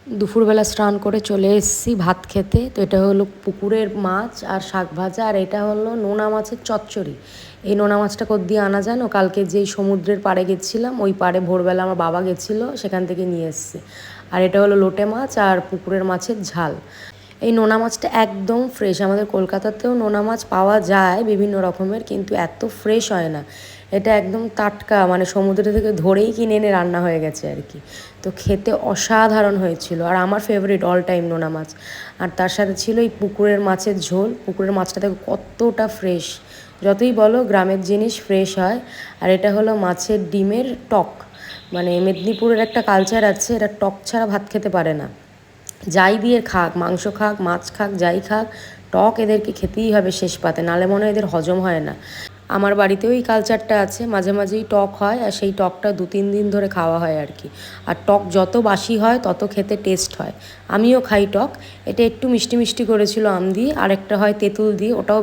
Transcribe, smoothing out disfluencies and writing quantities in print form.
দুপুরবেলা স্নান করে চলে এসেছি ভাত খেতে। তো এটা হলো পুকুরের মাছ আর শাক ভাজা, আর এটা হলো নোনা মাছের চচ্চড়ি। এই নোনা মাছটা দিয়ে আনা জানো, কালকে যেই সমুদ্রের পাড়ে গেছিলাম ওই পাড়ে ভোরবেলা আমার বাবা গেছিলো, সেখান থেকে নিয়ে এসছে। আর এটা হলো লোটে মাছ আর পুকুরের মাছের ঝাল। এই নোনা মাছটা একদম ফ্রেশ। আমাদের কলকাতাতেও নোনা মাছ পাওয়া যায় বিভিন্ন রকমের, কিন্তু এত ফ্রেশ হয় না। এটা একদম টাটকা, মানে সমুদ্র থেকে ধরেই কিনে এনে রান্না হয়ে গেছে আর কি। তো খেতে অসাধারণ হয়েছিল, আর আমার ফেভারিট অল টাইম নোনা মাছ। আর তার সাথে ছিল এই পুকুরের মাছের ঝোল। পুকুরের মাছটা দেখো কতটা ফ্রেশ, যতই বলো গ্রামের জিনিস ফ্রেশ হয়। আর এটা হলো মাছের ডিমের টক। মানে মেদিনীপুরের একটা কালচার আছে, এটা টক ছাড়া ভাত খেতে পারে না। যাই দিয়ে খাক, মাংস খাক, মাছ খাক, যাই খাক, টক এদেরকে খেতেই হবে শেষ পাতে, নালে মনে হয় এদের হজম হয় না। আমার বাড়িতেও এই কালচারটা আছে, মাঝে মাঝেই টক হয়, আর সেই টকটা 2-3 দিন ধরে খাওয়া হয় আর কি। আর টক যত বাসি হয় তত খেতে টেস্ট হয়। আমিও খাই টক। এটা একটু মিষ্টি মিষ্টি করেছিল আম দিয়ে, আর একটা হয় তেঁতুল দিয়ে, ওটাও